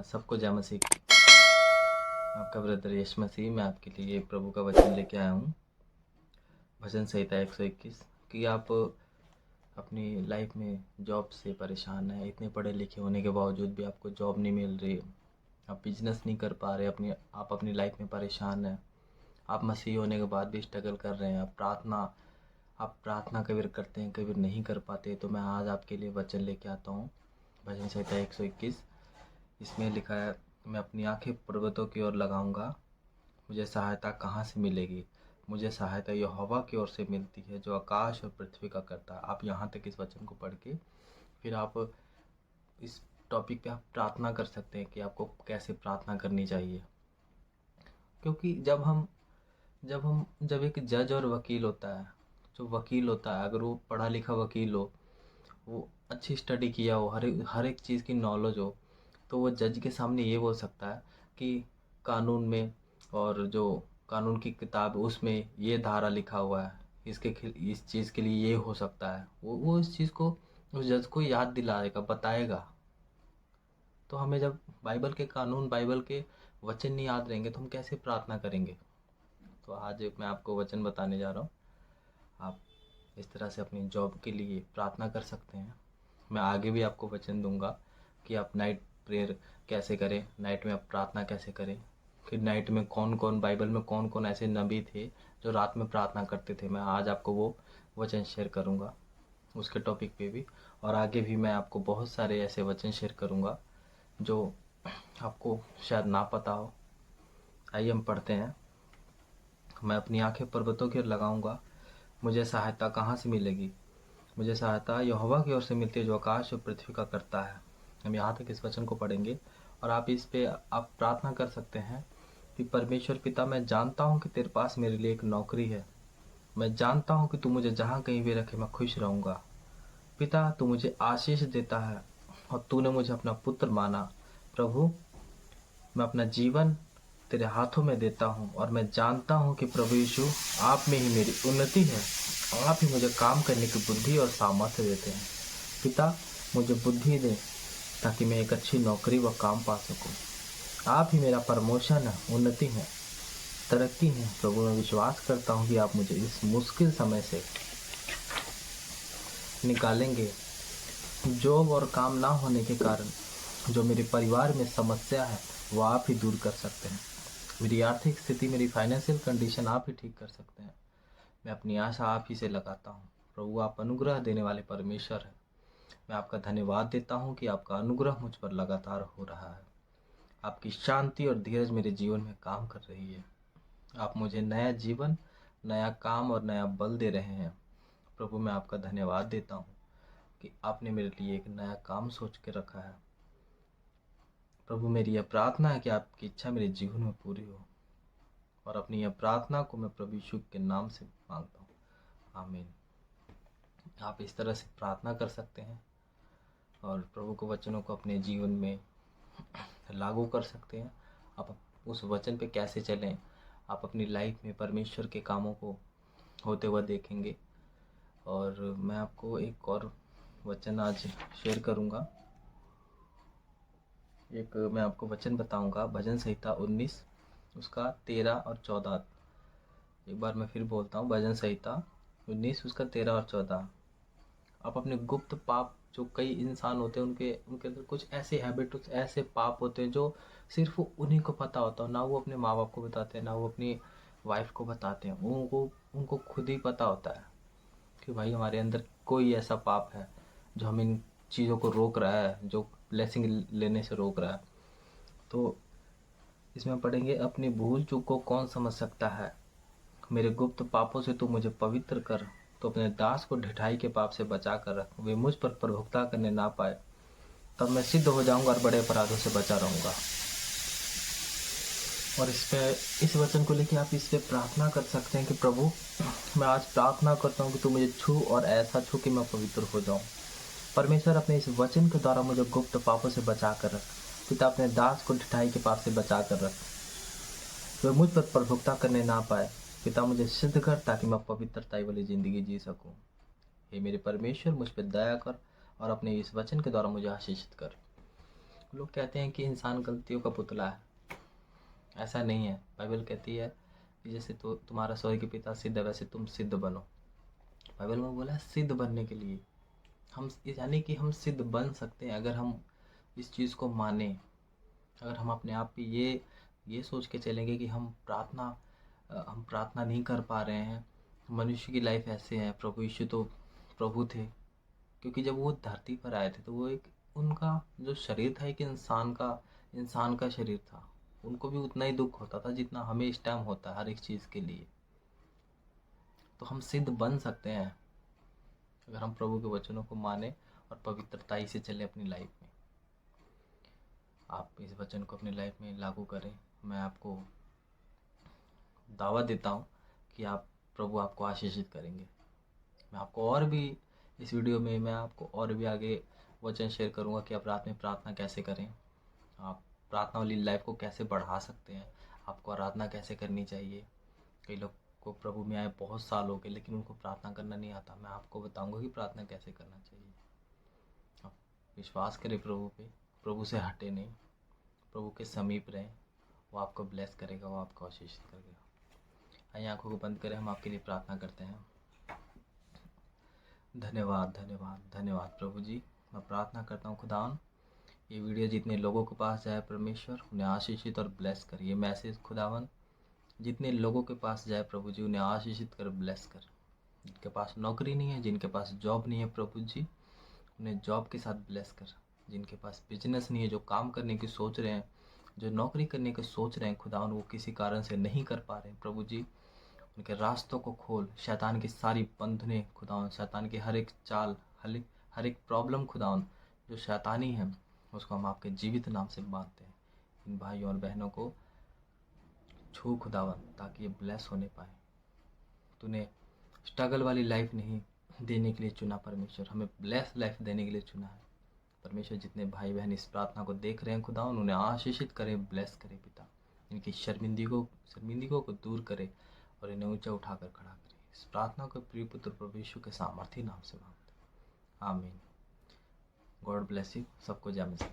सबको जय मसीह की। आपका ब्रदर यश मसीह, मैं आपके लिए प्रभु का वचन लेके आया हूँ। भजन संहिता 121 कि आप अपनी लाइफ में जॉब से परेशान हैं। इतने पढ़े लिखे होने के बावजूद भी आपको जॉब नहीं मिल रही, आप बिजनेस नहीं कर पा रहे, आप अपनी लाइफ में परेशान हैं। आप मसीह होने के बाद भी स्ट्रगल कर रहे हैं। आप प्रार्थना कभी करते हैं, कभी नहीं कर पाते। तो मैं आज आपके लिए वचन लेके आता हूँ। भजन संहिता 121, इसमें लिखा है, मैं अपनी आंखें पर्वतों की ओर लगाऊंगा, मुझे सहायता कहाँ से मिलेगी। मुझे सहायता यहोवा की ओर से मिलती है, जो आकाश और पृथ्वी का करता है। आप यहाँ तक इस वचन को पढ़ के फिर आप इस टॉपिक पे आप प्रार्थना कर सकते हैं कि आपको कैसे प्रार्थना करनी चाहिए। क्योंकि जब एक जज और वकील होता है, जो वकील होता है, अगर वो पढ़ा लिखा वकील हो, वो अच्छी स्टडी किया हो, हर एक चीज़ की नॉलेज हो, तो वो जज के सामने ये बोल सकता है कि कानून में, और जो कानून की किताब है उसमें ये धारा लिखा हुआ है, इस चीज़ के लिए ये हो सकता है। वो इस चीज़ को उस जज को याद दिलाएगा, बताएगा। तो हमें जब बाइबल के कानून, बाइबल के वचन नहीं याद रहेंगे तो हम कैसे प्रार्थना करेंगे। तो आज मैं आपको वचन बताने जा रहा हूँ। आप इस तरह से अपनी जॉब के लिए प्रार्थना कर सकते हैं। मैं आगे भी आपको वचन दूंगा कि आप नाइट प्रेयर कैसे करें, नाइट में आप प्रार्थना कैसे करें। फिर नाइट में बाइबल में कौन कौन ऐसे नबी थे जो रात में प्रार्थना करते थे। मैं आज आपको वो वचन शेयर करूंगा उसके टॉपिक पे भी। और आगे भी मैं आपको बहुत सारे ऐसे वचन शेयर करूंगा जो आपको शायद ना पता हो। आइए हम पढ़ते हैं। मैं अपनी आंखें पर्वतों की ओर लगाऊंगा, मुझे सहायता कहाँ से मिलेगी। मुझे सहायता यहोवा की ओर से मिलती है, जो आकाश और पृथ्वी का करता है। हम यहाँ तक इस वचन को पढ़ेंगे और आप इस पे आप प्रार्थना कर सकते हैं कि परमेश्वर पिता, मैं जानता हूँ कि तेरे पास मेरे लिए एक नौकरी है। मैं जानता हूँ कि तू मुझे जहाँ कहीं भी रखे मैं खुश रहूँगा। पिता, तू मुझे आशीष देता है और तूने मुझे अपना पुत्र माना। प्रभु, मैं अपना जीवन तेरे हाथों में देता हूँ और मैं जानता हूँ कि प्रभु यीशु, आप में ही मेरी उन्नति है। आप ही मुझे काम करने की बुद्धि और सामर्थ्य देते हैं। पिता, मुझे बुद्धि दे ताकि मैं एक अच्छी नौकरी व काम पा सकूं। आप ही मेरा प्रमोशन है, उन्नति है, तरक्की है। प्रभु, मैं विश्वास करता हूँ कि आप मुझे इस मुश्किल समय से निकालेंगे। जॉब और काम ना होने के कारण जो मेरे परिवार में समस्या है वो आप ही दूर कर सकते हैं। मेरी आर्थिक स्थिति, मेरी फाइनेंशियल कंडीशन आप ही ठीक कर सकते हैं। मैं अपनी आशा आप ही से लगाता हूँ। प्रभु, आप अनुग्रह देने वाले परमेश्वर हैं। मैं आपका धन्यवाद देता हूँ कि आपका अनुग्रह मुझ पर लगातार हो रहा है। आपकी शांति और धीरज मेरे जीवन में काम कर रही है। आप मुझे नया जीवन, नया काम और नया बल दे रहे हैं। प्रभु, मैं आपका धन्यवाद देता हूँ कि आपने मेरे लिए एक नया काम सोच के रखा है। प्रभु, मेरी यह प्रार्थना है कि आपकी इच्छा मेरे जीवन में पूरी हो। और अपनी यह प्रार्थना को मैं प्रभु यीशु के नाम से मांगता हूँ, आमीन। आप इस तरह से प्रार्थना कर सकते हैं और प्रभु के वचनों को अपने जीवन में लागू कर सकते हैं। आप उस वचन पे कैसे चलें, आप अपनी लाइफ में परमेश्वर के कामों को होते हुए देखेंगे। और मैं आपको एक और वचन आज शेयर करूँगा। मैं आपको वचन बताऊंगा, भजन संहिता 19 उसका 13 और 14। एक बार मैं फिर बोलता हूँ, भजन संहिता 19 उसका 13 और 14। आप अपने गुप्त पाप, जो कई इंसान होते हैं उनके उनके अंदर कुछ ऐसे हैबिट, ऐसे पाप होते हैं जो सिर्फ उन्हीं को पता होता है। ना वो अपने माँ बाप को बताते हैं, ना वो अपनी वाइफ को बताते हैं। उनको खुद ही पता होता है कि भाई हमारे अंदर कोई ऐसा पाप है जो हम इन चीज़ों को रोक रहा है, जो ब्लेसिंग लेने से रोक रहा है। तो इसमें पढ़ेंगे, अपनी भूल चूक को कौन समझ सकता है। मेरे गुप्त पापों से तू मुझे पवित्र कर, तो अपने दास को ढिठाई के पाप से बचा कर रख, वे मुझ पर प्रभुता करने ना पाए। तब मैं सिद्ध हो जाऊंगा और बड़े अपराधों से बचा रहूंगा। और इस वचन को लेके आप इस पे प्रार्थना कर सकते हैं कि प्रभु, मैं आज प्रार्थना करता हूँ कि तू मुझे छू और ऐसा छू कि मैं पवित्र हो जाऊँ। परमेश्वर, अपने इस वचन के द्वारा मुझे गुप्त पापों से बचा कर रख। पिता, अपने दास को ढिठाई के पाप से बचा कर रख, वे मुझ पर प्रभुता करने ना पाए। पिता, मुझे सिद्ध कर ताकि मैं पवित्रता वाली ज़िंदगी जी सकूं। हे मेरे परमेश्वर, मुझ पर दया कर और अपने इस वचन के द्वारा मुझे आशीषित कर। लोग कहते हैं कि इंसान गलतियों का पुतला है। ऐसा नहीं है। बाइबल कहती है कि जैसे तो तुम्हारा स्वर्गीय पिता सिद्ध है, वैसे तुम सिद्ध बनो। बाइबल में बोला है सिद्ध बनने के लिए। हम यानी कि हम सिद्ध बन सकते हैं अगर हम इस चीज़ को माने। अगर हम अपने आप पे ये सोच के चलेंगे कि हम प्रार्थना नहीं कर पा रहे हैं। मनुष्य की लाइफ ऐसे है। प्रभु यीशु तो प्रभु थे, क्योंकि जब वो धरती पर आए थे तो वो एक उनका जो शरीर था एक इंसान का शरीर था। उनको भी उतना ही दुख होता था जितना हमें इस टाइम होता है हर एक चीज़ के लिए। तो हम सिद्ध बन सकते हैं अगर हम प्रभु के वचनों को माने और पवित्रताई से चले अपनी लाइफ में। आप इस वचन को अपनी लाइफ में लागू करें। मैं आपको दावा देता हूँ कि प्रभु आपको आशीषित करेंगे। मैं आपको और भी इस वीडियो में मैं आपको और भी आगे वचन शेयर करूँगा कि आप रात में प्रार्थना कैसे करें, आप प्रार्थना वाली लाइफ को कैसे बढ़ा सकते हैं, आपको आराधना कैसे करनी चाहिए। कई लोग को प्रभु में आए बहुत साल हो गए लेकिन उनको प्रार्थना करना नहीं आता। मैं आपको बताऊंगा कि प्रार्थना कैसे करना चाहिए। आप विश्वास करें प्रभु पे, प्रभु से हटे नहीं, प्रभु के समीप रहें। वो आपको ब्लेस करेगा, वो आपको आशीषित करेगा। आइए आंखों को बंद करें, हम आपके लिए प्रार्थना करते हैं। धन्यवाद धन्यवाद धन्यवाद प्रभु जी। मैं प्रार्थना करता हूँ खुदावन, ये वीडियो जितने लोगों के पास जाए परमेश्वर उन्हें आशीषित और ब्लेस कर। ये मैसेज खुदावन जितने लोगों के पास जाए प्रभु जी उन्हें आशीषित कर, ब्लेस कर। जिनके पास नौकरी नहीं है, जिनके पास जॉब नहीं है प्रभु जी उन्हें जॉब के साथ ब्लेस कर। जिनके पास बिजनेस नहीं है, जो काम करने की सोच रहे हैं, जो नौकरी करने की सोच रहे हैं खुदावन वो किसी कारण से नहीं कर पा रहे हैं प्रभु जी उनके रास्तों को खोल। शैतान की सारी बंधनें खुदावन, शैतान की हर एक चाल, हर एक प्रॉब्लम खुदावन जो शैतानी है उसको हम आपके जीवित नाम से बांधते हैं। इन भाइयों और बहनों को छू खुदावन ताकि ये ब्लेस होने पाए। तूने स्ट्रगल वाली लाइफ नहीं देने के लिए चुना परमेश्वर, हमें ब्लेस लाइफ देने के लिए चुना है परमेश्वर। जितने भाई बहन इस प्रार्थना को देख रहे हैं खुदावन उन्हें आशीषित करे, ब्लेस करे पिता। इनकी शर्मिंदगी को दूर करे और इन्हें ऊंचा उठाकर खड़ा करे। इस प्रार्थना को प्रिय पुत्र प्रभु यीशु के सामर्थी नाम से मांगते हैं, आमीन। God bless you. सबको जय मसीह।